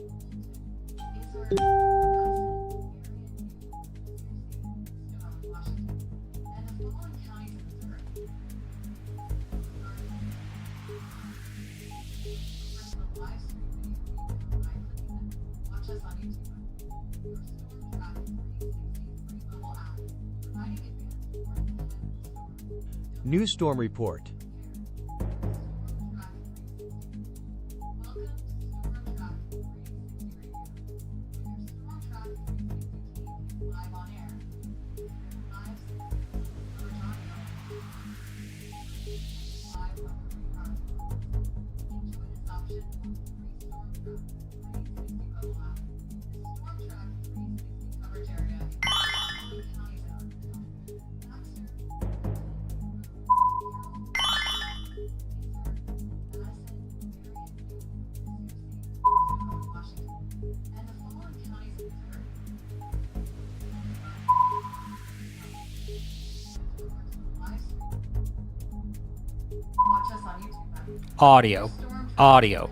Izard, Madison, Marion, Washington, and the following counties in Missouri. Live stream video by clicking it. Watch us on YouTube. Your storm track 360 free mobile app, providing advanced warning ahead of the storm. New storm report. Watch us on YouTube. Audio. Audio.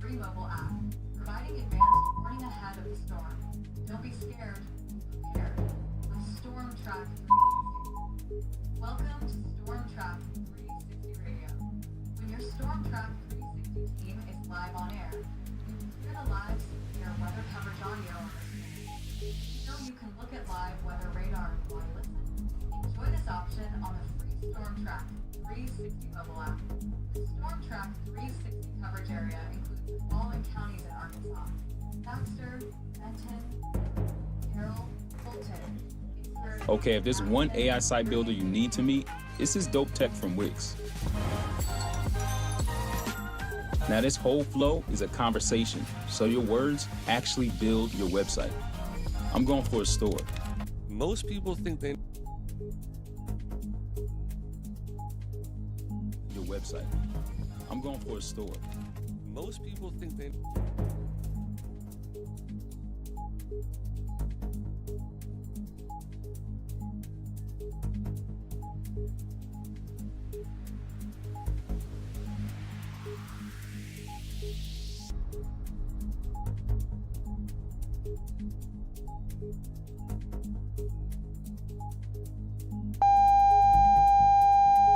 Free mobile app, providing advanced warning ahead of the storm. Don't be scared, be prepared with Storm Track 360. Welcome to Storm Track 360 Radio. When your Storm Track 360 team is live on air, you can hear the live severe weather coverage audio on the screen. You know you can look at live weather radar while you listen. Enjoy this option on the free Storm Track 360 mobile app. The Storm Track 360 coverage area includes the following counties in Arkansas: Baxter, Benton, Carroll, Fulton, Izard. Okay, if there's one AI site builder you need to meet, it's this dope tech from Wix. Now this whole flow is a conversation, so your words actually build your website. I'm going for a store. Most people think they Your website. I'm going for a store. Most people think they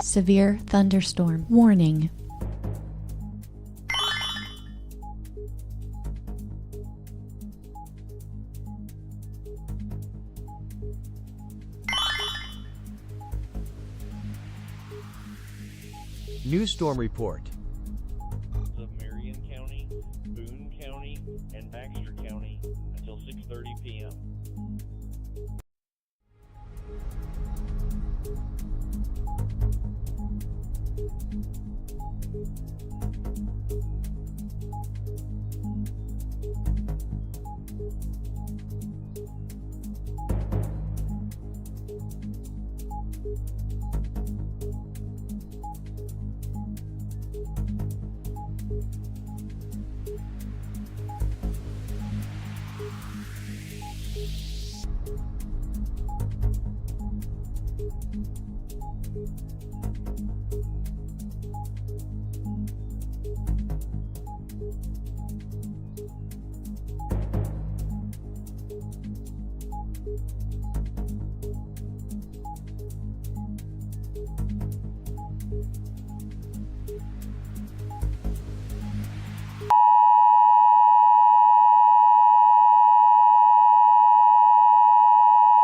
Severe thunderstorm warning. New storm report. Of Marion County, Boone County, and Baxter County until 6:30 p.m.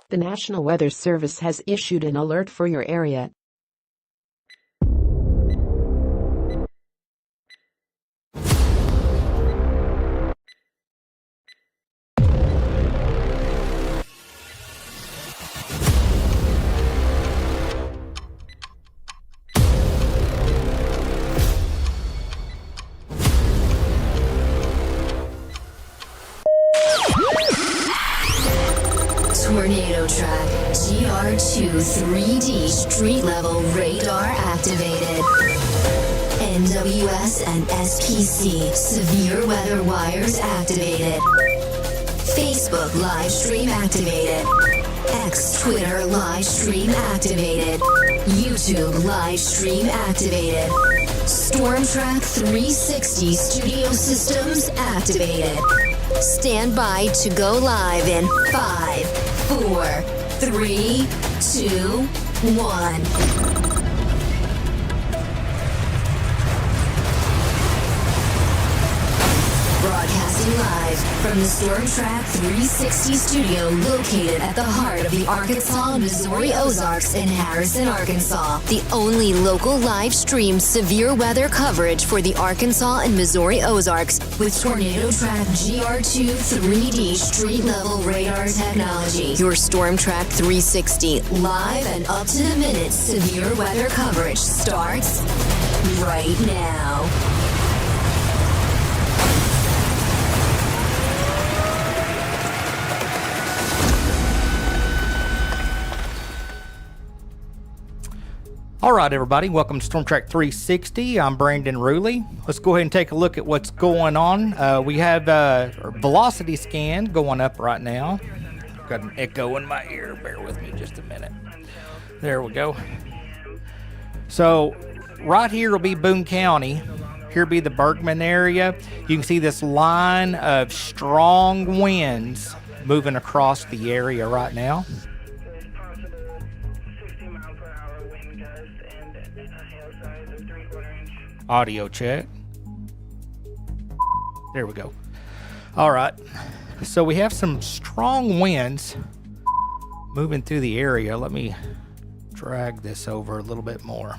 The National Weather Service has issued an alert for your area. Tornado track GR2 3D street level radar activated. NWS and SPC severe weather wires activated. Facebook live stream activated. X Twitter live stream activated. YouTube live stream activated. Storm Track 360 studio systems activated. Stand by to go live in 5, 4, 3, 2, 1. Broadcasting live from the Storm Track 360 studio located at the heart of the Arkansas, Missouri Ozarks in Harrison, Arkansas. The only local live stream severe weather coverage for the Arkansas and Missouri Ozarks with Tornado Track GR2 3D street level radar technology. Your Storm Track 360 live and up to the minute severe weather coverage starts right now. All right, everybody, welcome to Storm Track 360. I'm Brandon Ruley. Let's go ahead and take a look at what's going on. We have a velocity scan going up right now. Got an echo in my ear. Bear with me just a minute. There we go. So right here will be Boone County. Here will be the Bergman area. You can see this line of strong winds moving across the area right now. Audio check. There we go. All right. So we have some strong winds moving through the area. Let me drag this over a little bit more.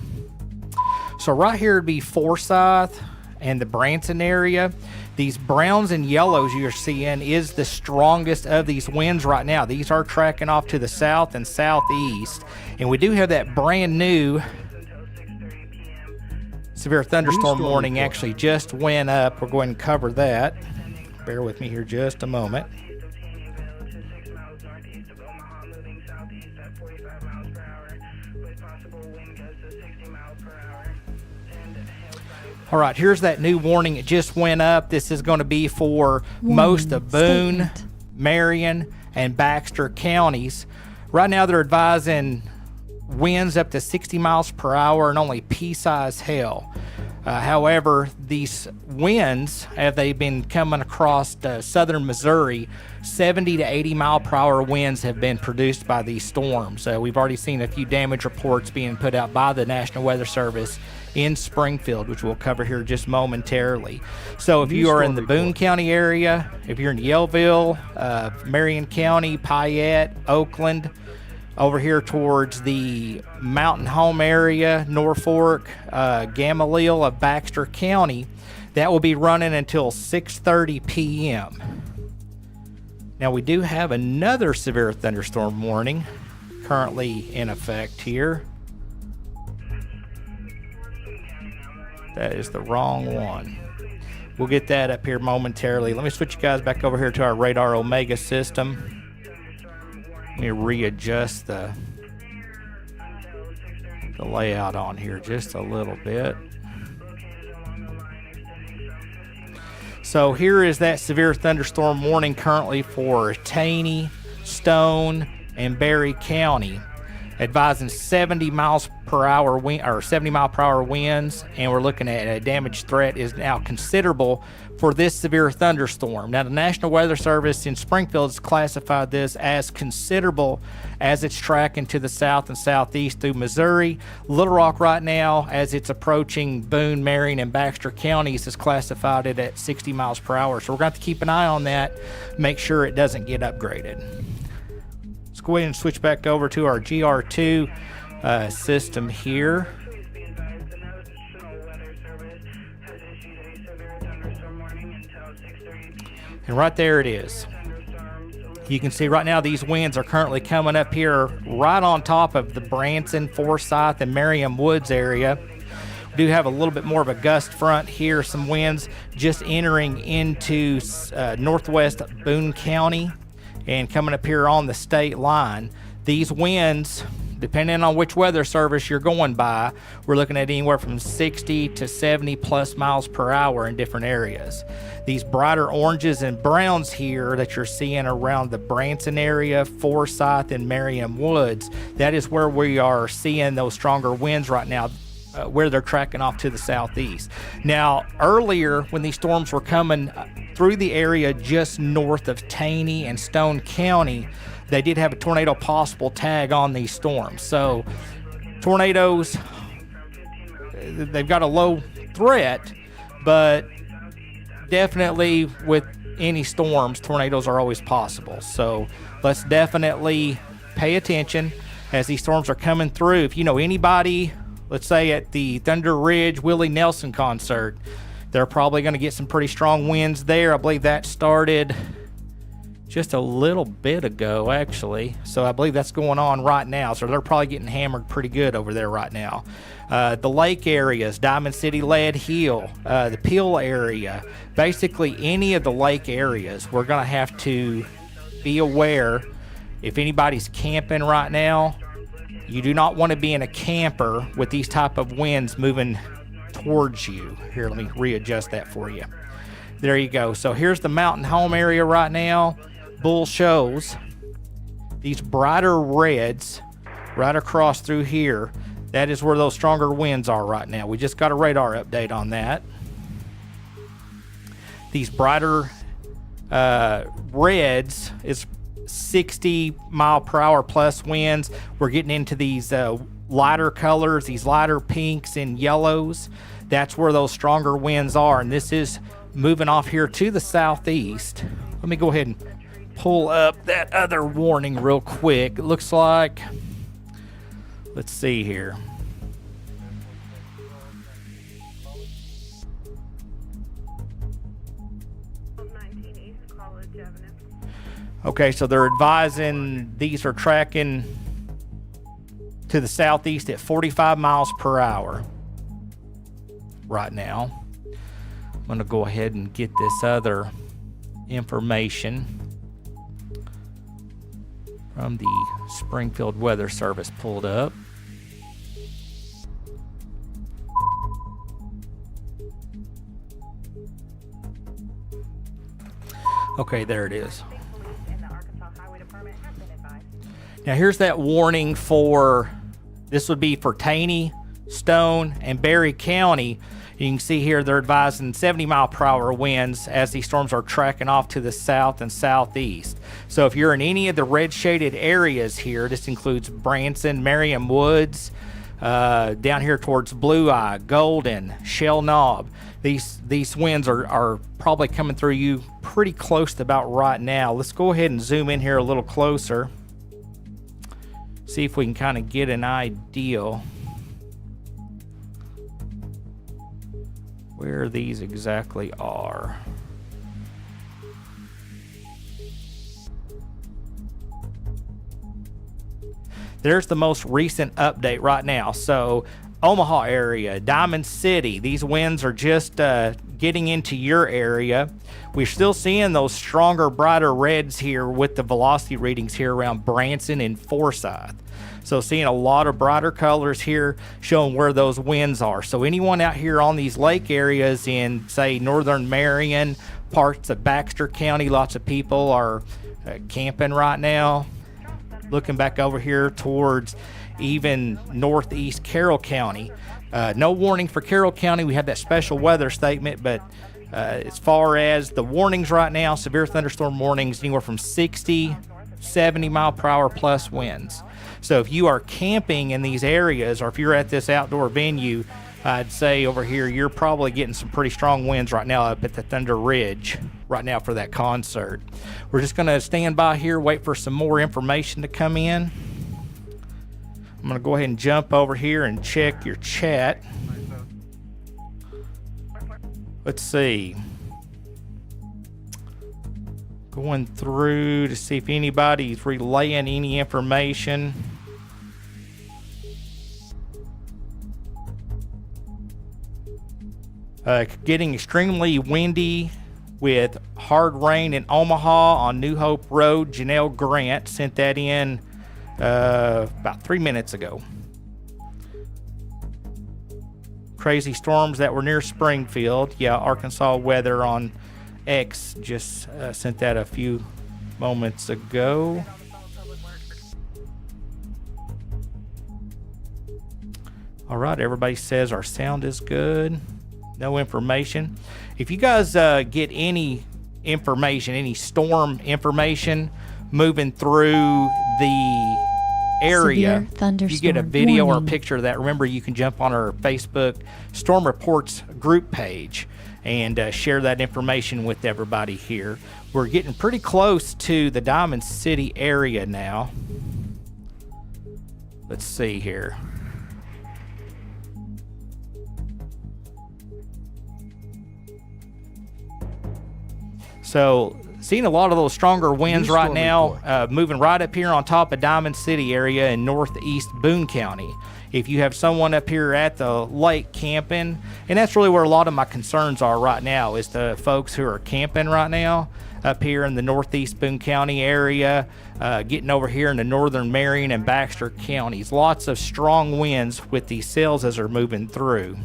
So right here would be Forsyth and the Branson area. These browns and yellows you're seeing is the strongest of these winds right now. These are tracking off to the south and southeast. And we do have that brand new severe thunderstorm warning actually just went up. We're going to cover that. Bear with me here just a moment. All right, here's that new warning. It just went up. This is going to be for most of Boone, Marion, and Baxter counties. Right now they're advising winds up to 60 miles per hour and only pea-sized hail. However, these winds, as they've been coming across southern Missouri, 70 to 80 mile per hour winds have been produced by these storms. We've already seen a few damage reports being put out by the National Weather Service in Springfield, which we'll cover here just momentarily. So if you are in the Boone County area, if you're in Yellville, Marion County, Payette, Oakland, over here towards the Mountain Home area, Norfolk, Gamaliel of Baxter County, that will be running until 6:30 p.m. Now we do have another severe thunderstorm warning currently in effect here. That is the wrong one. We'll get that up here momentarily. Let me switch you guys back over here to our Radar Omega system. Let me readjust the layout on here just a little bit. So here is that severe thunderstorm warning currently for Taney, Stone, and Berry County, advising 70 miles per hour wind, or 70 mile per hour winds, and we're looking at a damage threat is now considerable for this severe thunderstorm. Now, the National Weather Service in Springfield has classified this as considerable as it's tracking to the south and southeast through Missouri. Little Rock right now, as it's approaching Boone, Marion, and Baxter counties, has classified it at 60 miles per hour. So we're going to have to keep an eye on that, make sure it doesn't get upgraded. Let's go ahead and switch back over to our GR2 system here. And right there it is. You can see right now these winds are currently coming up here right on top of the Branson, Forsyth, and Merriam Woods area. We do have a little bit more of a gust front here. Some winds just entering into northwest Boone County and coming up here on the state line. These winds, depending on which weather service you're going by, we're looking at anywhere from 60 to 70 plus miles per hour in different areas. These brighter oranges and browns here that you're seeing around the Branson area, Forsyth, and Merriam Woods, that is where we are seeing those stronger winds right now. where they're tracking off to the southeast. Now, earlier when these storms were coming through the area just north of Taney and Stone County, they did have a tornado possible tag on these storms. So tornadoes, they've got a low threat, but definitely with any storms, tornadoes are always possible. So let's definitely pay attention as these storms are coming through. If you know anybody, let's say at the Thunder Ridge Willie Nelson concert, they're probably going to get some pretty strong winds there. I believe that started just a little bit ago, actually. So I believe that's going on right now. So they're probably getting hammered pretty good over there right now. The lake areas, Diamond City, Lead Hill, the Peel area, basically any of the lake areas, we're going to have to be aware. If anybody's camping right now, you do not want to be in a camper with these type of winds moving towards you. Here, let me readjust that for you. There you go. So here's the mountain home area right now. Bull shows these brighter reds right across through here. That is where those stronger winds are right now. We just got a radar update on that. These brighter reds is 60 mile per hour plus winds. We're getting into these lighter colors, these lighter pinks and yellows. That's where those stronger winds are, and this is moving off here to the southeast. Let me go ahead and pull up that other warning real quick. It looks like, let's see here. Okay, so they're advising these are tracking to the southeast at 45 miles per hour right now. I'm going to go ahead and get this other information from the Springfield Weather Service pulled up. Okay, there it is. Now here's that warning for, this would be for Taney, Stone, and Berry County. You can see here they're advising 70 mile per hour winds as these storms are tracking off to the south and southeast. So if you're in any of the red shaded areas here, this includes Branson, Marion Woods, down here towards Blue Eye, Golden, Shell Knob. These winds are probably coming through you pretty close to about right now. Let's go ahead and zoom in here a little closer. See if we can kind of get an idea where these exactly are. There's the most recent update right now. So Omaha area, Diamond City, these winds are just getting into your area. We're still seeing those stronger, brighter reds here with the velocity readings here around Branson and Forsyth. So seeing a lot of brighter colors here showing where those winds are. So anyone out here on these lake areas in, say, northern Marion, parts of Baxter County, lots of people are camping right now. Looking back over here towards even northeast Carroll County. No warning for Carroll County. We have that special weather statement, but as far as the warnings right now, severe thunderstorm warnings, anywhere from 60, 70 mile per hour plus winds. So if you are camping in these areas, or if you're at this outdoor venue, I'd say over here, you're probably getting some pretty strong winds right now up at the Thunder Ridge right now for that concert. We're just going to stand by here, wait for some more information to come in. I'm going to go ahead and jump over here and check your chat. Let's see. Going through to see if anybody's relaying any information. Getting extremely windy with hard rain in Omaha on New Hope Road. Janelle Grant sent that in about 3 minutes ago. Crazy storms that were near Springfield. Yeah, Arkansas Weather on X just sent that a few moments ago. All right, everybody says our sound is good. No information. If you guys get any information, any storm information moving through the area, Severe thunderstorm you get a video or a warning. picture of that, remember you can jump on our Facebook Storm Reports group page and share that information with everybody here. We're getting pretty close to the Diamond City area now. Let's see here. So, seeing a lot of those stronger winds right now, moving right up here on top of Diamond City area in northeast Boone County. If you have someone up here at the lake camping, and that's really where a lot of my concerns are right now, is the folks who are camping right now up here in the northeast Boone County area, getting over here in the northern Marion and Baxter counties. Lots of strong winds with these cells as they're moving through.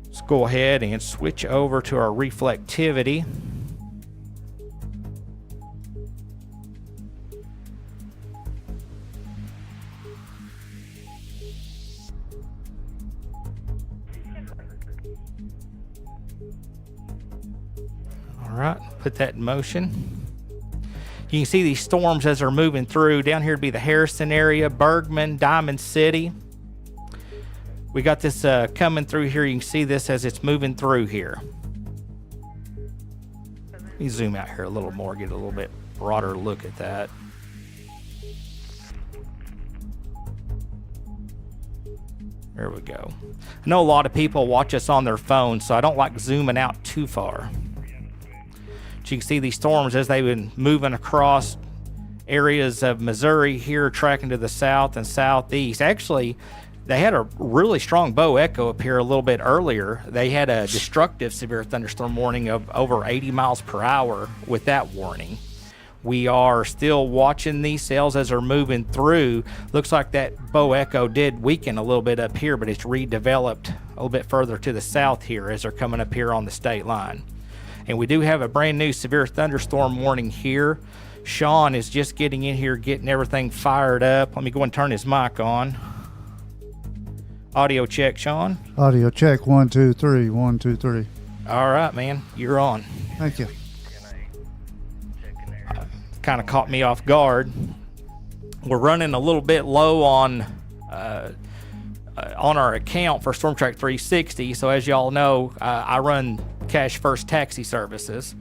Let's go ahead and switch over to our reflectivity. All right, put that in motion. You can see these storms as they're moving through. Down here would be the Harrison area, Bergman, Diamond City. We got this coming through here. You can see this as it's moving through here. Let me zoom out here a little more, get a little bit broader look at that. There we go. I know a lot of people watch us on their phones, so I don't like zooming out too far. But you can see these storms as they've been moving across areas of Missouri here, tracking to the south and southeast. Actually, they had a really strong bow echo up here a little bit earlier. They had a destructive severe thunderstorm warning of over 80 miles per hour with that warning. We are still watching these cells as they're moving through. Looks like that bow echo did weaken a little bit up here, but it's redeveloped a little bit further to the south here as they're coming up here on the state line. And we do have a brand new severe thunderstorm warning here. Sean is just getting in here, getting everything fired up. Let me go and turn his mic on. Audio check, Sean. Audio check, 1 2 3 1 2 3. All right, man, you're on. Thank you. Kind of caught me off guard. We're running a little bit low on our account for Storm Track 360. So as y'all know, I run Cash First taxi services,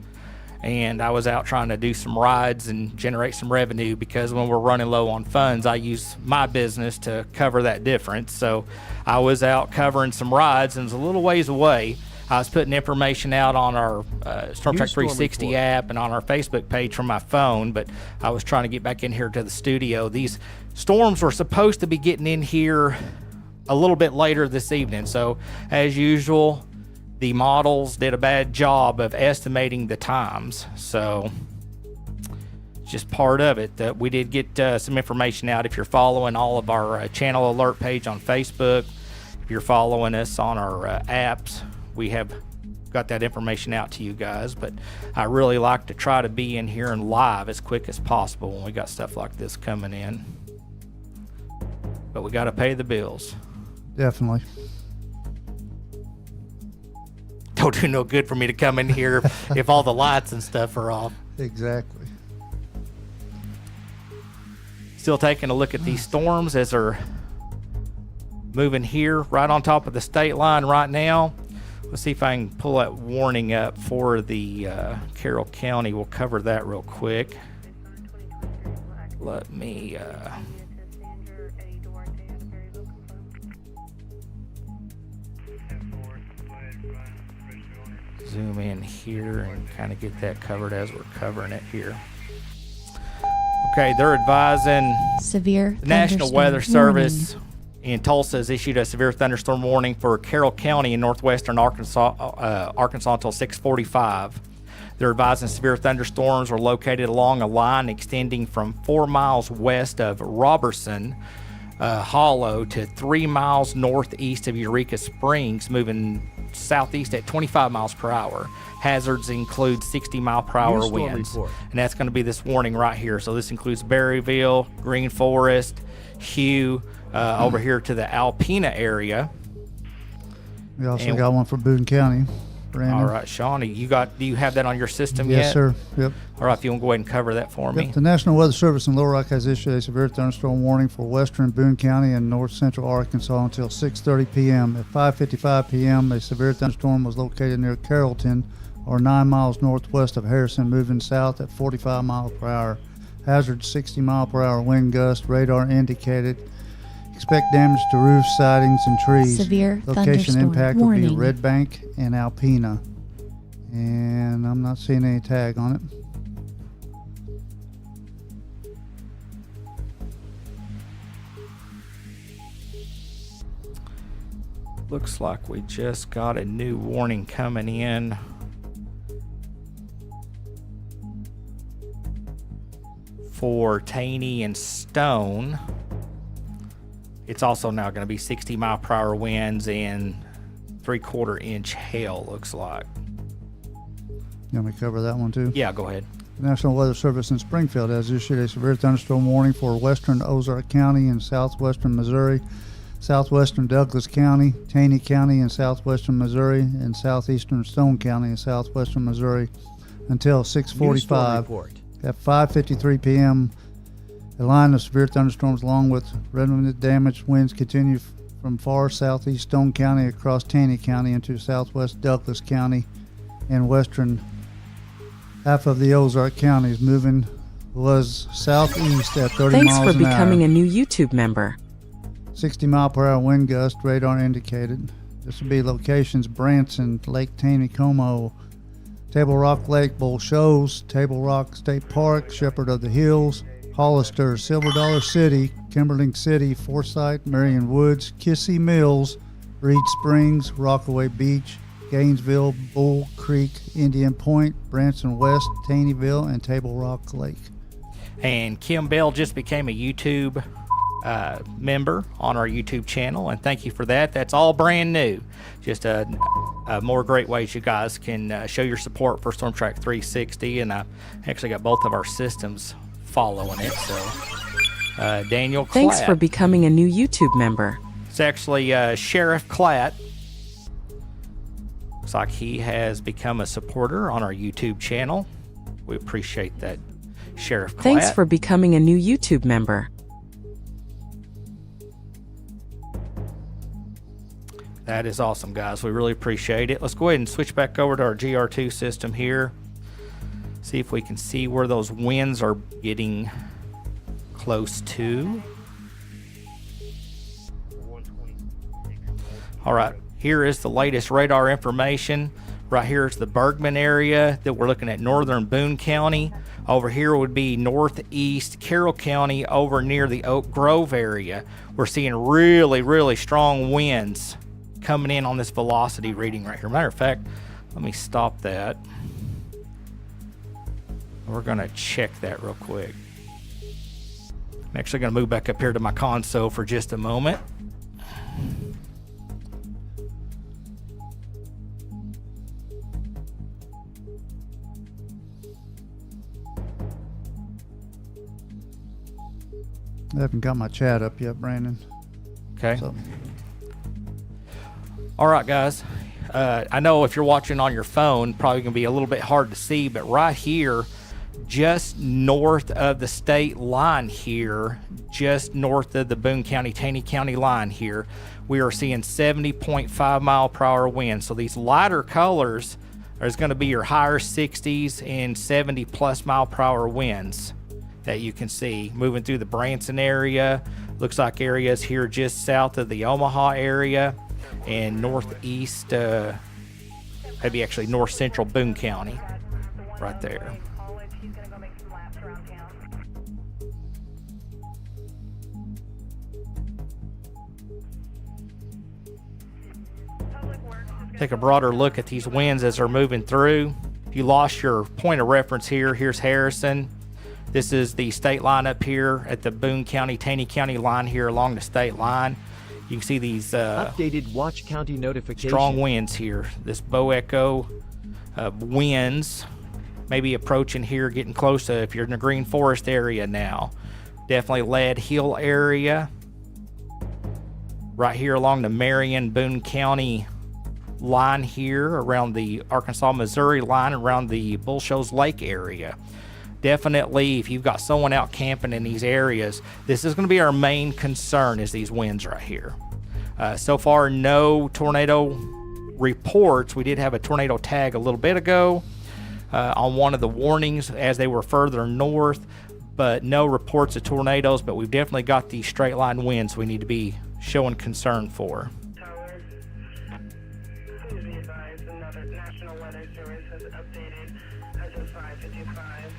and I was out trying to do some rides and generate some revenue, because when we're running low on funds, I use my business to cover that difference. So I was out covering some rides and was a little ways away. I was putting information out on our Storm Track 360 app and on our Facebook page from my phone, but I was trying to get back in here to the studio. These storms were supposed to be getting in here a little bit later this evening. So as usual, the models did a bad job of estimating the times. So it's just part of it. That we did get some information out. If you're following all of our channel alert page on Facebook, if you're following us on our apps, we have got that information out to you guys. But I really like to try to be in here and live as quick as possible when we got stuff like this coming in. But we got to pay the bills. Definitely. Don't do no good for me to come in here if all the lights and stuff are off. Exactly. Still taking a look at these storms as they're moving here right on top of the state line right now. Let's see if I can pull that warning up for the Carroll County. We'll cover that real quick. Let me zoom in here and kind of get that covered as we're covering it here. Okay, they're advising Severe the National thunderstorm Weather Service warning. in Tulsa has issued a severe thunderstorm warning for Carroll County in northwestern Arkansas until 6:45. They're advising severe thunderstorms are located along a line extending from 4 miles west of Robertson Hollow to 3 miles northeast of Eureka Springs, moving southeast at 25 miles per hour. Hazards include 60 mile per hour winds. And that's going to be this warning right here. So this includes Berryville, Green Forest, Hugh, over here to the Alpena area. We also And- got one for Boone County. Brandon. All right, Shawnee, do you have that on your system yet? Yes, sir. Yep. All right, if you want to go ahead and cover that for me. Yep. The National Weather Service in Little Rock has issued a severe thunderstorm warning for western Boone County and north central Arkansas until 6:30 p.m. At 5:55 p.m., a severe thunderstorm was located near Carrollton, or 9 miles northwest of Harrison, moving south at 45 miles per hour. Hazard 60 mile per hour wind gust. Radar indicated. Expect damage to roofs, sidings, and trees. Severe Location thunderstorm impact would be warning. Red Bank and Alpena. And I'm not seeing any tag on it. Looks like we just got a new warning coming in. For Taney and Stone. It's also now going to be 60 mile per hour winds and 3/4 inch hail, looks like. You want me to cover that one too? Yeah, go ahead. The National Weather Service in Springfield has issued a severe thunderstorm warning for western Ozark County and southwestern Missouri, southwestern Douglas County, Taney County and southwestern Missouri, and southeastern Stone County and southwestern Missouri until 6:45. At 5:53 p.m., a line of severe thunderstorms along with remnant damage winds continue from far southeast Stone County across Taney County into southwest Douglas County and western half of the Ozark counties. Moving was southeast at 30 Thanks miles for an becoming hour. a new YouTube member. 60 mile per hour wind gust, radar indicated. This would be locations: Branson, Lake Taneycomo, Table Rock Lake, Bull Shoals, Table Rock State Park, Shepherd of the Hills, Hollister, Silver Dollar City, Kimberling City, Forsyth, Marion Woods, Kissy Mills, Reed Springs, Rockaway Beach, Gainesville, Bull Creek, Indian Point, Branson West, Taneyville, and Table Rock Lake. And Kim Bell just became a YouTube member on our YouTube channel, and thank you for that. That's all brand new. Just more great ways you guys can show your support for Storm Track 360, and I actually got both of our systems following it. So Daniel Clatt. Thanks for becoming a new YouTube member. It's actually Sheriff Clatt. Looks like he has become a supporter on our YouTube channel. We appreciate that, Sheriff Clatt. Thanks for becoming a new YouTube member. That is awesome, guys. We really appreciate it. Let's go ahead and switch back over to our GR2 system here. See if we can see where those winds are getting close to. All right, here is the latest radar information. Right here is the Bergman area that we're looking at, northern Boone County. Over here would be northeast Carroll County, over near the Oak Grove area. We're seeing really, really strong winds coming in on this velocity reading right here. Matter of fact, let me stop that. We're going to check that real quick. I'm actually going to move back up here to my console for just a moment. I haven't got my chat up yet, Brandon. Okay. So, All right, guys. I know if you're watching on your phone, probably going to be a little bit hard to see, but right here, just north of the state line here, just north of the Boone County, Taney County line here, we are seeing 70.5 mile per hour winds. So these lighter colors is going to be your higher 60s and 70 plus mile per hour winds that you can see moving through the Branson area. Looks like areas here just south of the Omaha area and northeast, maybe actually north central Boone County right there. Take a broader look at these winds as they're moving through. If you lost your point of reference here, here's Harrison. This is the state line up here at the Boone County, Taney County line here along the state line. You can see these updated Watch County notification. Strong winds here. This Bow Echo winds maybe approaching here, getting close to if you're in the Green Forest area now. Definitely Lead Hill area. right here along the Marion, Boone County line here, around the Arkansas-Missouri line, around the Bull Shoals Lake area. Definitely, if you've got someone out camping in these areas, this is going to be our main concern, is these winds right here. So far, no tornado reports. We did have a tornado tag a little bit ago on one of the warnings as they were further north, but no reports of tornadoes. But we've definitely got these straight line winds we need to be showing concern for. Please be advised, another National Weather Service has updated as of 5:55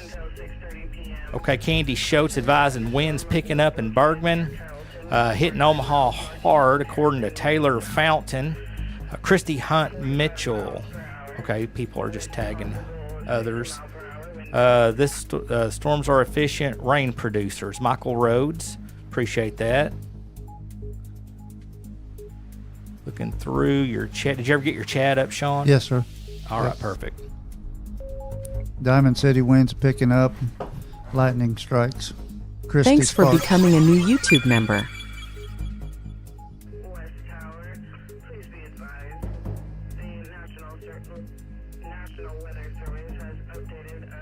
until 6:30 p.m. Okay, Candy Schultz advising winds picking up in Bergman, hitting Omaha hard, according to Taylor Fountain. Christy Hunt Mitchell. Okay, people are just tagging others. Storms are efficient rain producers. Michael Rhodes, appreciate that. Looking through your chat. Did you ever get your chat up, Sean? Yes, sir. All right, perfect. Diamond City winds picking up. Lightning strikes. Christy Thanks for Sparks. becoming a new YouTube member. West Tower, please be advised, the National Weather Service has updated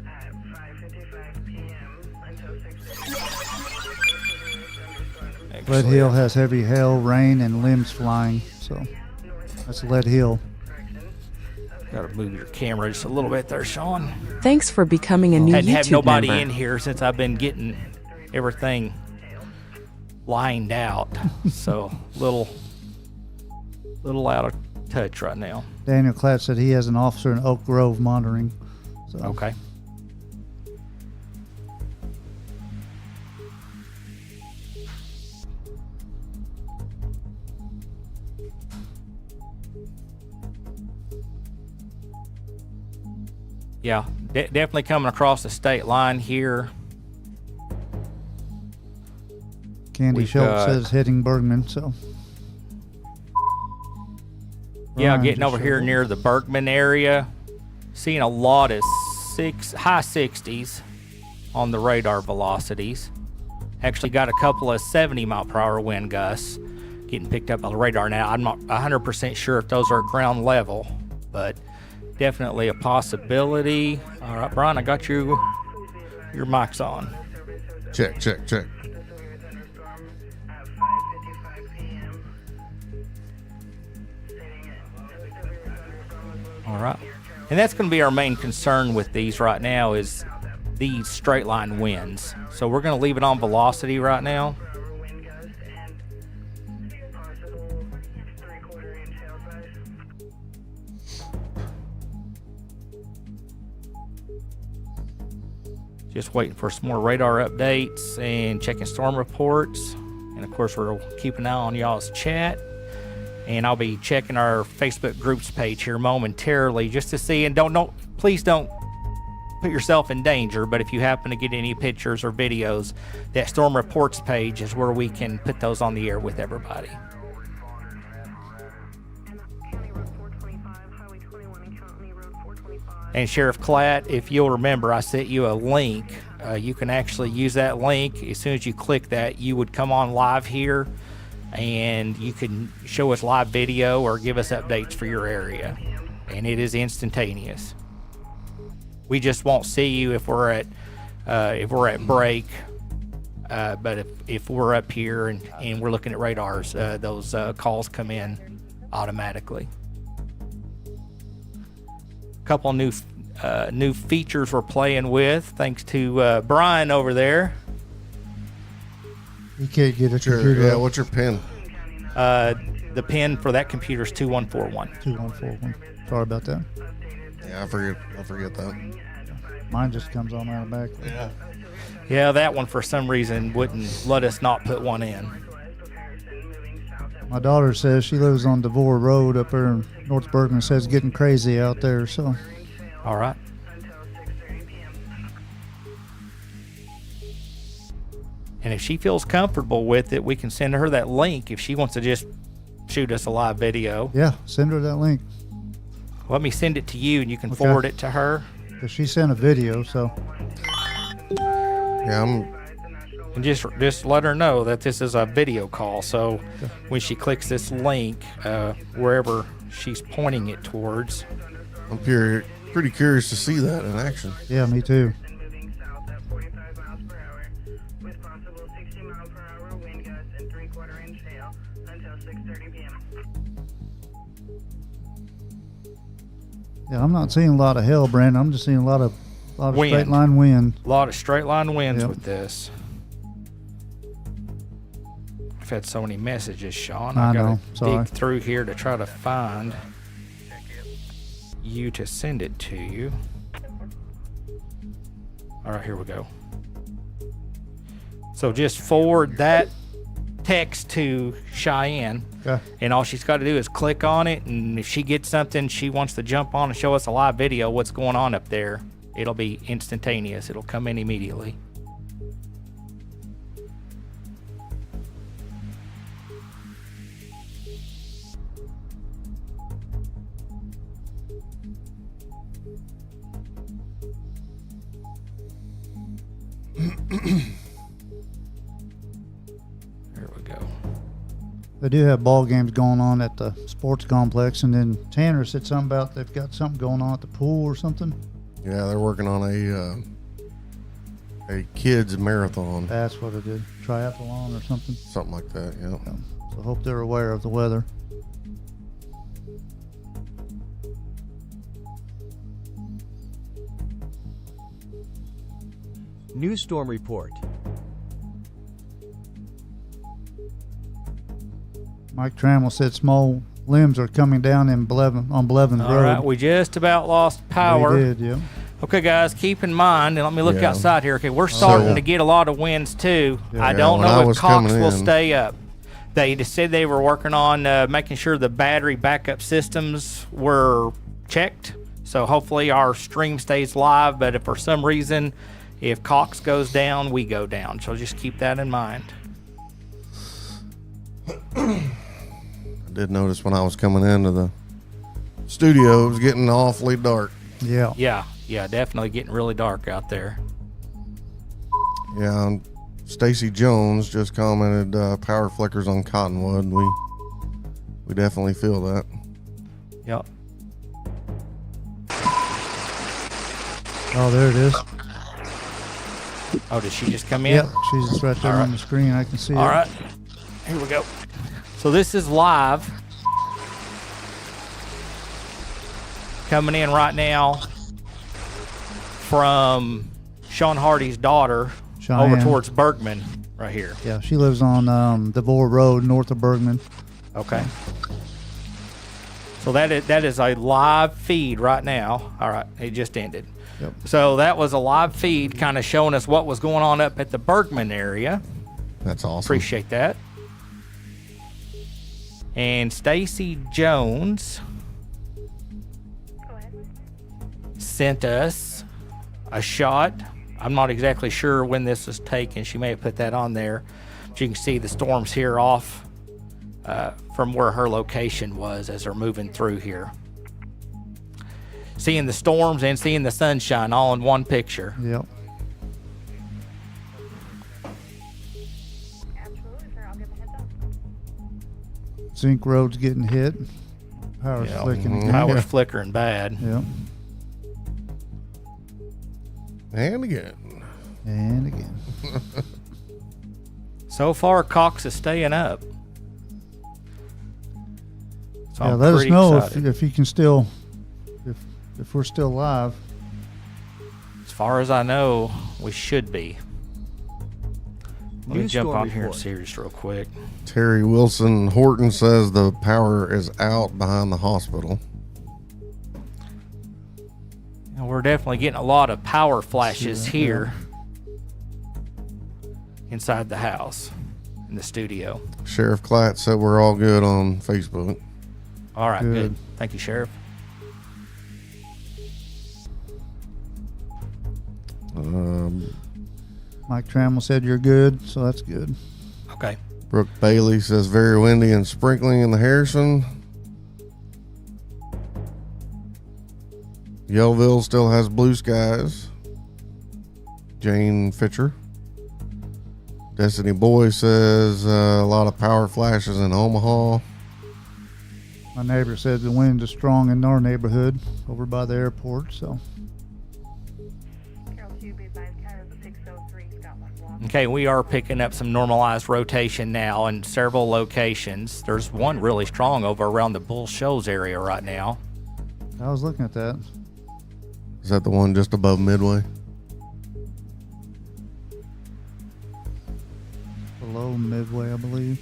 at 5:55 p.m. until 6:30. Lead Hill has heavy hail, rain, and limbs flying. So that's Lead Hill. Got to move your camera just a little bit there, Sean. Thanks for becoming a new Hadn't YouTube have nobody member. in here since I've been getting everything lined out. So little out of touch right now. Daniel Klatt said he has an officer in Oak Grove monitoring. So. Okay. Yeah, definitely coming across the state line here. Candy Schultz says hitting Bergman, so. Yeah, Brian getting just over here showed. near the Bergman area. Seeing a lot of high 60s on the radar velocities. Actually got a couple of 70-mile-per-hour wind gusts getting picked up on the radar now. I'm not 100% sure if those are at ground level, but definitely a possibility. All right, Brian, I got your mic's on. Check. All right. And that's going to be our main concern with these right now, is these straight line winds. So we're going to leave it on velocity right now. Just waiting for some more radar updates and checking storm reports. And of course, we're keeping an eye on y'all's chat. And I'll be checking our Facebook groups page here momentarily just to see. And please don't put yourself in danger. But if you happen to get any pictures or videos, that storm reports page is where we can put those on the air with everybody. And Sheriff Klatt, if you'll remember, I sent you a link. You can actually use that link. As soon as you click that, you would come on live here, and you can show us live video or give us updates for your area. And it is instantaneous. We just won't see you if we're at break. But if we're up here and we're looking at radars, those calls come in automatically. Couple new features we're playing with, thanks to Brian over there. You can't get a computer. Yeah, what's your pin? The pin for that computer is 2141. 2141. Sorry about that. Yeah, I forget that. Mine just comes on out of back. Yeah. Yeah, that one for some reason wouldn't let us not put one in. My daughter says she lives on Devore Road up there in North Bergman. Says it's getting crazy out there. So. All right. And if she feels comfortable with it, we can send her that link if she wants to just shoot us a live video. Yeah, send her that link. Let me send it to you, and you can forward it to her. 'Cause she sent a video, so. Yeah, And just let her know that this is a video call. So when she clicks this link, wherever she's pointing it towards. I'm pretty curious to see that in action. Yeah, me too. Moving south at 45 miles per hour with possible 60 mile per hour wind gusts and 3/4 inch hail until 6:30 p.m. Yeah, I'm not seeing a lot of hail, Brandon. I'm just seeing a lot of Wind. straight line wind. A lot of straight line winds Yep. with this. I've had so many messages, Sean. I I gotta know. Sorry. dig through here to try to find you to send it to you. All right, here we go. So just forward that text to Cheyenne, Okay. and all she's got to do is click on it, and if she gets something she wants to jump on and show us a live video what's going on up there, it'll be instantaneous. It'll come in immediately. There we go. They do have ball games going on at the sports complex, and then Tanner said something about they've got something going on at the pool or something. Yeah, they're working on a kids marathon, That's what it is. Triathlon or something. something like that. Yeah. So I hope they're aware of the weather. New storm report. Mike Trammell said small limbs are coming down on Blevins All Road. right, we just about lost power. We did, yeah. Okay, guys, keep in mind, and let me look Yeah. outside here. Okay, we're starting So- to get a lot of winds too. Yeah. I don't when I know if was Cox coming will in- stay up. They just said they were working on making sure the battery backup systems were checked. So hopefully our stream stays live. But if for some reason, if Cox goes down, we go down. So just keep that in mind. I did notice when I was coming into the studio, it was getting awfully dark. Yeah. Yeah, definitely getting really dark out there. Yeah, and Stacy Jones just commented power flickers on Cottonwood. We definitely feel that. Yep. Oh, there it is. Oh, did she just come in? Yep, she's just right there All on right. the screen. I can see All it. right, here we go. So this is live. Coming in right now from Sean Hardy's daughter over Cheyenne. towards Bergman right here. Yeah, she lives on Devore Road, north of Bergman. Okay. So that is a live feed right now. All right, it just ended. Yep. So that was a live feed kind of showing us what was going on up at the Bergman area. That's awesome. Appreciate that. And Stacy Jones sent us a shot. I'm not exactly sure when this was taken. She may have put that on there. But you can see the storms here off from where her location was as they're moving through here. Seeing the storms and seeing the sunshine all in one picture. Yep. Zinc Road's getting hit. Power's Yeah, flicking again. power's Yeah. flickering bad. Yep. And again. And again. So far, Cox is staying up. So Yeah, I'm let us pretty know excited. if you can still, if we're still live. As far as I know, we should be. Let me New jump storm on here and report. see this real quick. Terry Wilson Horton says the power is out behind the hospital. And we're definitely getting a lot of power flashes Yeah. here inside the house in the studio. Sheriff Klatt said we're all good on Facebook. All right, Good. good. Thank you, Sheriff. Mike Trammell said you're good, so that's good. Okay. Brooke Bailey says very windy and sprinkling in the Harrison. Yellville still has blue skies. Jane Fitcher. Destiny Boy says a lot of power flashes in Omaha. My neighbor said the wind is strong in our neighborhood over by the airport, so. Carroll 2, be advised, Carroll 603, got one block. Okay, we are picking up some normalized rotation now in several locations. There's one really strong over around the Bull Shoals area right now. I was looking at that. Is that the one just above Midway? Below Midway, I believe.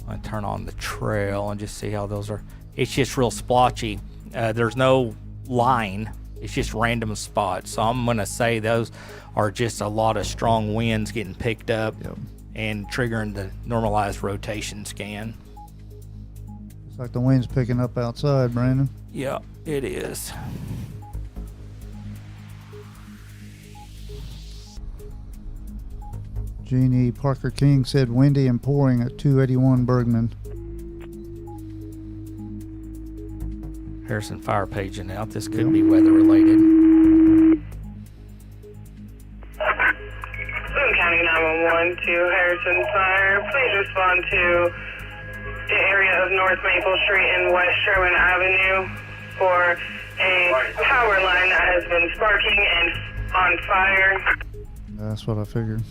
I turn on the trail and just see how those are. It's just real splotchy. There's no line. It's just random spots. So I'm going to say those are just a lot of strong winds getting picked up and triggering the normalized rotation scan. It's like the wind's picking up outside, Brandon. Yeah, it is. Jeannie Parker King said windy and pouring at 281 Bergman. Harrison Fire paging out. This could be weather related. Boone County 911 to Harrison Fire. Please respond to the area of North Maple Street and West Sherman Avenue for a power line that has been sparking and on fire. That's what I figured.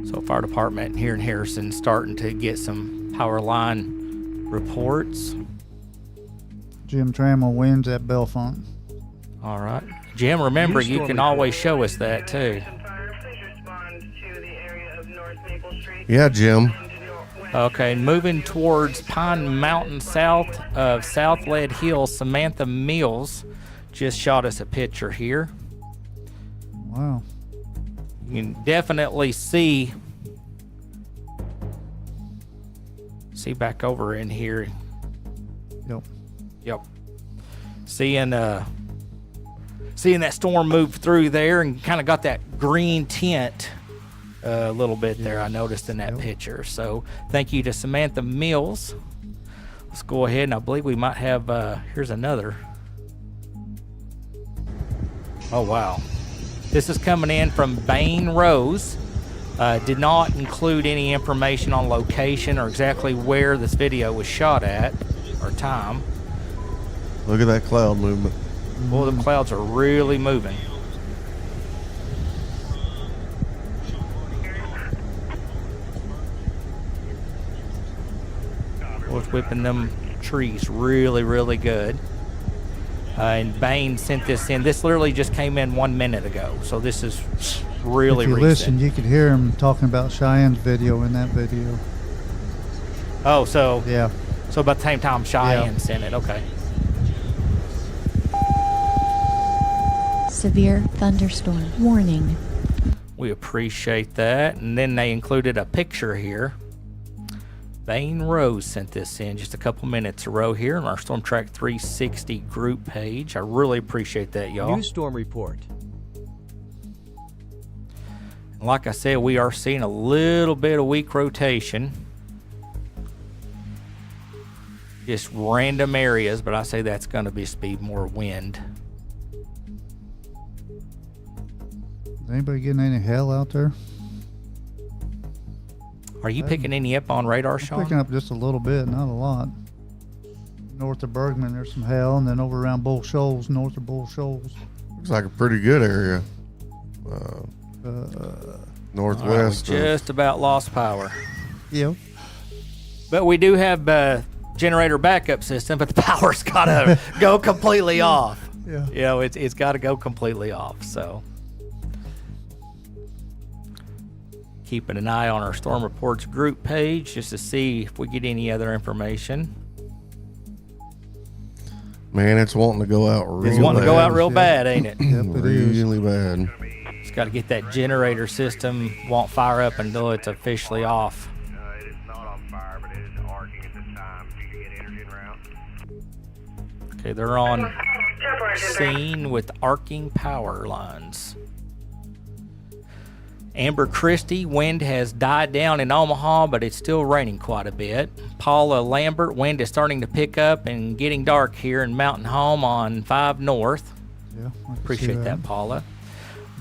So fire department here in Harrison starting to get some power line reports. Jim Trammell wins at Bellefonte. All right. Jim, remember, you can always show us that too. Yeah, Jim. Okay, moving towards Pine Mountain south of South Lead Hill, Samantha Mills just shot us a picture here. Wow. You can definitely see back over in here. Yep. Seeing that storm move through there and kind of got that green tint a little bit there, I noticed in that picture. So thank you to Samantha Mills. Let's go ahead, and I believe we might have, here's another. Oh, wow. This is coming in from Bain Rose. Did not include any information on location or exactly where this video was shot at or time. Look at that cloud movement. Boy, the clouds are really moving. Boy, it's whipping them trees really, really good. And Bain sent this in. This literally just came in 1 minute ago. So this is really recent. If you listen, you could hear him talking about Cheyenne's video in that video. Oh, so yeah. So about the same time Cheyenne sent it. Okay. Severe thunderstorm warning. We appreciate that. And then they included a picture here. Bain Rose sent this in just a couple minutes ago here on our Storm Track 360 group page. I really appreciate that, y'all. New storm report. Like I said, we are seeing a little bit of weak rotation. Just random areas, but I say that's going to be speed more wind. Is anybody getting any hail out there? Are you picking any up on radar, Sean? Picking up just a little bit, not a lot. North of Bergman, there's some hail, and then over around Bull Shoals, north of Bull Shoals. Looks like a pretty good area. Northwest. Right, we just about lost power. Yeah. But we do have generator backup system, but the power's got to go completely off. Yeah. You know, it's got to go completely off. So keeping an eye on our Storm Reports group page just to see if we get any other information. Man, it's wanting to go out real bad. It's wanting to go out real bad, ain't it? Yep, it is. Really bad. It's got to get that generator system won't fire up until it's officially off. It is not on fire, but it is arcing at this time. You can get energy en route. Okay, they're on scene with arcing power lines. Amber Christie, wind has died down in Omaha, but it's still raining quite a bit. Paula Lambert, wind is starting to pick up and getting dark here in Mountain Home on 5 North. Yeah. I can see Appreciate that, Paula.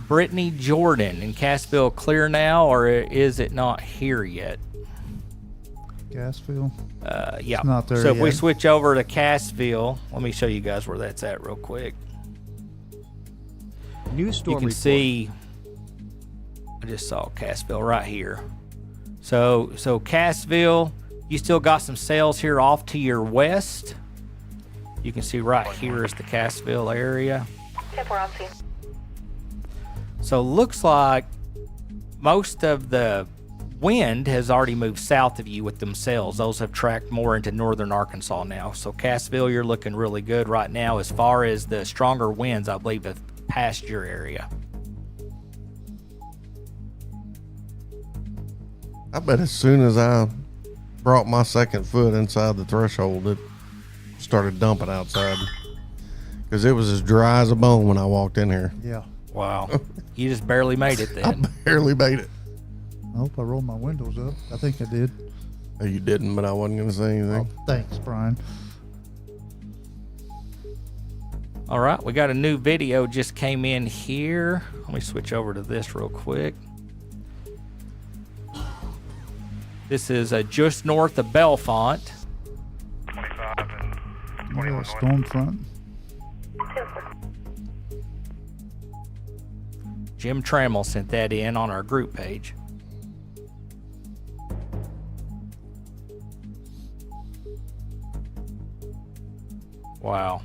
Brittany Jordan in Cassville, clear now, or is it not here yet? Cassville? Yeah. It's not there So if we yet. switch over to Cassville, let me show you guys where that's at real quick. New storm You can report. see, I just saw Cassville right here. So Cassville, you still got some sails here off to your west. You can see right here is the Cassville area. So looks like most of the wind has already moved south of you with them sails. Those have tracked more into northern Arkansas now. So Cassville, you're looking really good right now. As far as the stronger winds, I believe have passed your area. I bet as soon as I brought my second foot inside the threshold, it started dumping outside. Because it was as dry as a bone when I walked in here. Yeah. Wow. You just barely made it then. I barely made it. I hope I rolled my windows up. I think I did. Oh, you didn't, but I wasn't going to say anything. Oh, thanks, Brian. All right, we got a new video just came in here. Let me switch over to this real quick. This is just north of Belfont. 25 and 21 Yeah, storm front. Jim Trammell sent that in on our group page. Wow.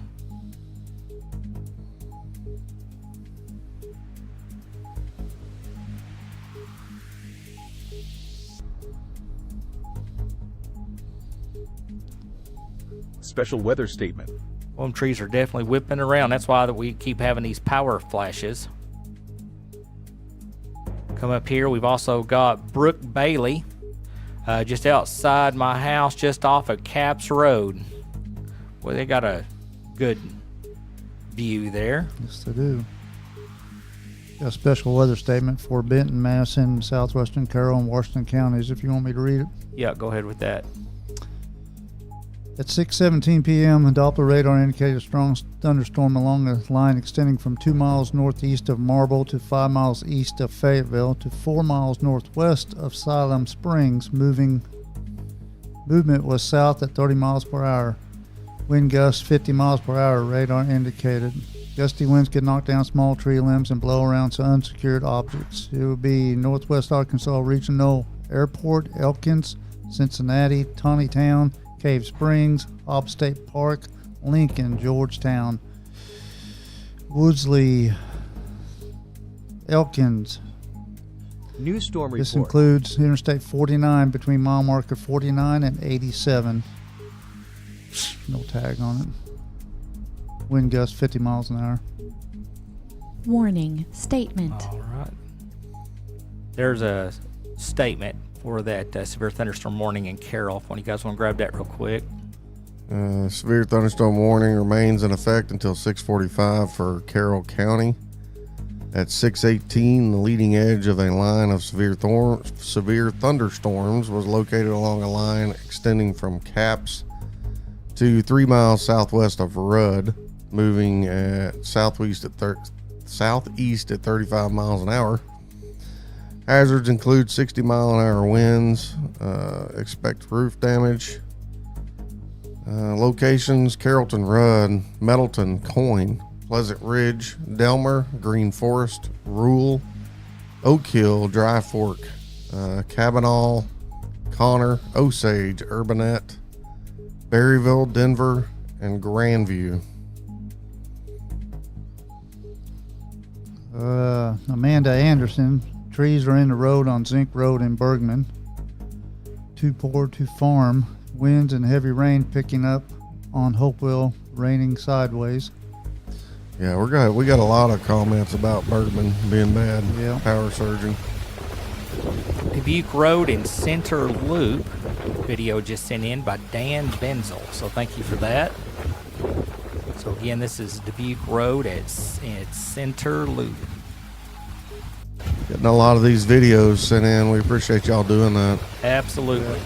Special weather statement. Well, them trees are definitely whipping around. That's why that we keep having these power flashes. Come up here, we've also got Brook Bailey, just outside my house, just off of Caps Road. Well, they got a good view there. Yes, they do. Got a special weather statement for Benton, Madison, southwestern Carroll, and Washington counties, if you want me to read it. Yeah, go ahead with that. At 6:17 p.m., a Doppler radar indicated a strong thunderstorm along a line extending from 2 miles northeast of Marble to 5 miles east of Fayetteville to 4 miles northwest of Siloam Springs. Movement was south at 30 miles per hour. Wind gusts 50 miles per hour, radar indicated. Gusty winds could knock down small tree limbs and blow around some unsecured objects. It would be Northwest Arkansas Regional Airport, Elkins, Cincinnati, Taneytown, Cave Springs, Hobbs State Park, Lincoln, Georgetown, Woodsley, Elkins. New storm report. This includes Interstate 49 between mile marker 49 and 87. No tag on it. Wind gust 50 miles an hour. Warning. Statement. All right. There's a statement for that severe thunderstorm warning in Carroll. If one of you guys want to grab that real quick. Severe thunderstorm warning remains in effect until 6:45 for Carroll County. At 6:18, the leading edge of a line of severe thunderstorms was located along a line extending from Caps to 3 miles southwest of Rudd, moving at southeast at 35 miles an hour. Hazards include 60-mile-an-hour winds. Expect roof damage. Locations: Carrollton, Rudd, Middleton, Coyne, Pleasant Ridge, Delmer, Green Forest, Rule, Oak Hill, Dry Fork, Cabanal, Connor, Osage, Urbanette, Berryville, Denver, and Grandview. Amanda Anderson. Trees are in the road on Zink Road in Bergman. Too poor to farm. Winds and heavy rain picking up on Hopewell, raining sideways. Yeah, we got a lot of comments about Bergman being bad. Yeah. Power surging. Dubuque Road in Center Loop. Video just sent in by Dan Benzel. So thank you for that. So again, this is Dubuque Road at Center Loop. Getting a lot of these videos sent in. We appreciate y'all doing that. Absolutely.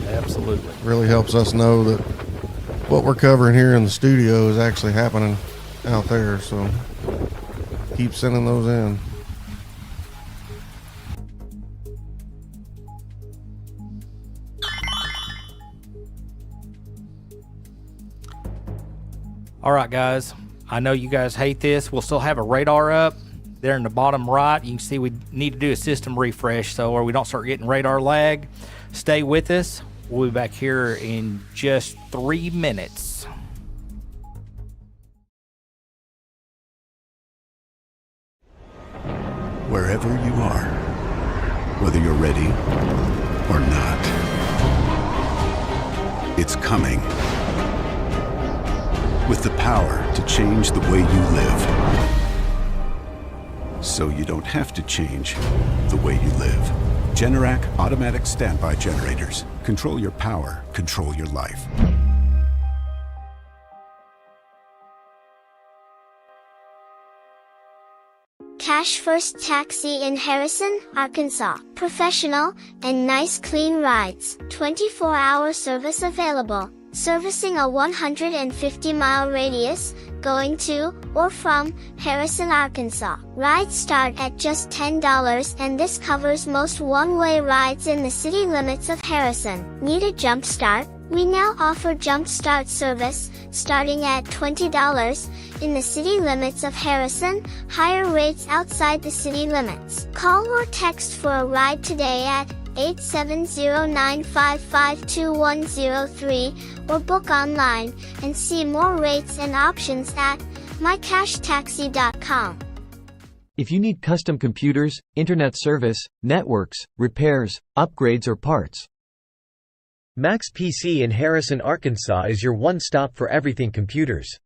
Absolutely. Really helps us know that what we're covering here in the studio is actually happening out there. So Keep sending those in. All right, guys. I know you guys hate this. We'll still have a radar up there in the bottom right. You can see we need to do a system refresh or we don't start getting radar lag. Stay with us. We'll be back here in just 3 minutes. Wherever you are, whether you're ready or not, it's coming. With the power to change the way you live. So you don't have to change the way you live. Generac automatic standby generators. Control your power, control your life. Cash First Taxi in Harrison, Arkansas. Professional and nice clean rides. 24-hour service available. Servicing a 150-mile radius, going to or from Harrison, Arkansas. Rides start at just $10 and this covers most one-way rides in the city limits of Harrison. Need a jump start? We now offer jump start service, starting at $20 in the city limits of Harrison, higher rates outside the city limits. Call or text for a ride today at 870-955-2103 or book online and see more rates and options at mycashtaxi.com. If you need custom computers, internet service, networks, repairs, upgrades or parts, Max PC in Harrison, Arkansas is your one-stop for everything computers.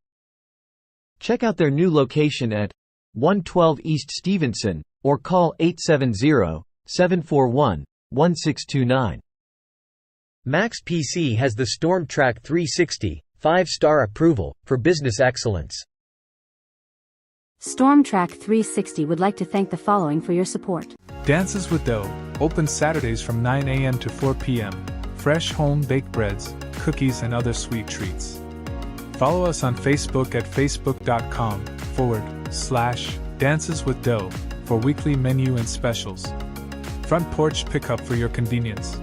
check out their new location at 112 East Stevenson or call 870-741-1629. Max PC has the StormTrack 360 5-star approval for business excellence. StormTrack 360 would like to thank the following for your support. Dances with Dough, open Saturdays from 9 a.m. to 4 p.m. Fresh home-baked breads, cookies and other sweet treats. Follow us on Facebook at facebook.com/Dances with Dough for weekly menu and specials. Front porch pickup for your convenience.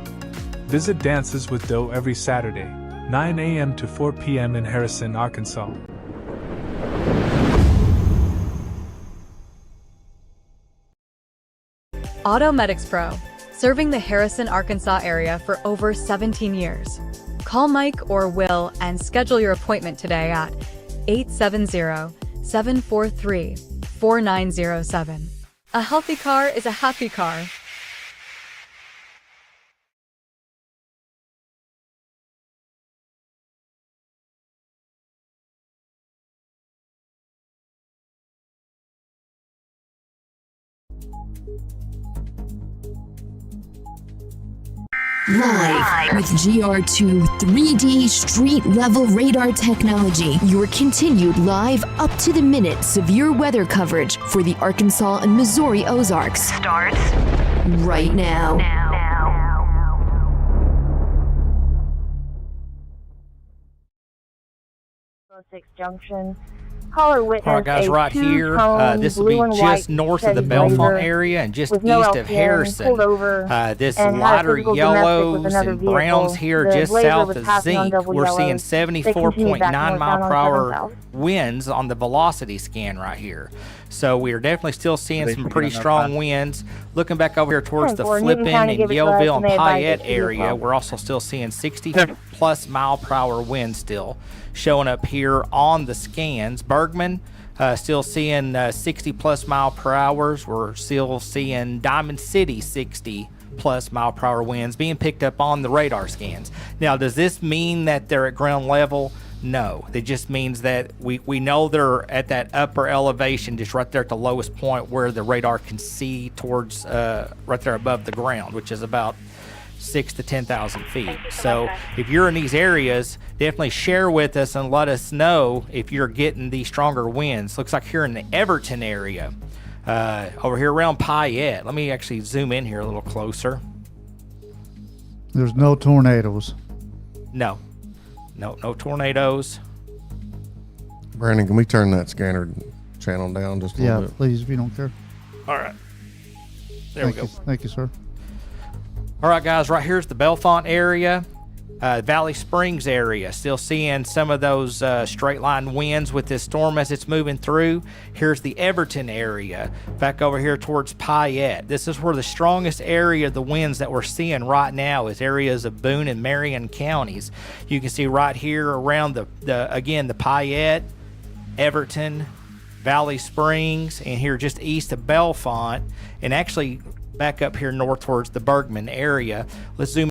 Visit Dances with Dough every Saturday, 9 a.m. to 4 p.m. in Harrison, Arkansas. Automedics Pro, serving the Harrison, Arkansas area for over 17 years. Call Mike or Will and schedule your appointment today at 870-743-4907. A healthy car is a happy car. Live with GR2 3D street level radar technology, your continued live up to the minute severe weather coverage for the Arkansas and Missouri Ozarks starts right now. 6 Junction. Caller witnessed All right, guys, right here, this will be just north of the Belmont area and just east of Harrison. This lighter yellows and browns here just south of Zinc. We're seeing 74.9 mile per hour winds on the velocity scan right here. So we are definitely still seeing some pretty strong winds. Looking back over here towards the Flippin and Yellville and Payette area, we're also still seeing 60+ mile per hour winds still showing up here on the scans. Bergman still seeing 60+ mile per hours. We're still seeing Diamond City 60+ mile per hour winds being picked up on the radar scans. Now, does this mean that they're at ground level? No, it just means that we know they're at that upper elevation, just right there at the lowest point where the radar can see towards right there above the ground, which is about 6,000 to 10,000 feet. So if you're in these areas, definitely share with us and let us know if you're getting these stronger winds. Looks like here in the Everton area, over here around Payette. Let me actually zoom in here a little closer. There's no tornadoes. No tornadoes. Brandon, can we turn that scanner channel down just a little bit. Please, if you don't care. All right. There we go. Thank you, sir. All right, guys, right here's the Bellefonte area. Valley Springs area, still seeing some of those straight line winds with this storm as it's moving through. Here's the Everton area, back over here towards Payette. This is where the strongest area of the winds that we're seeing right now is areas of Boone and Marion counties. You can see right here around the Payette, Everton, Valley Springs, and here just east of Bellefonte, and actually back up here north towards the Bergman area. Let's zoom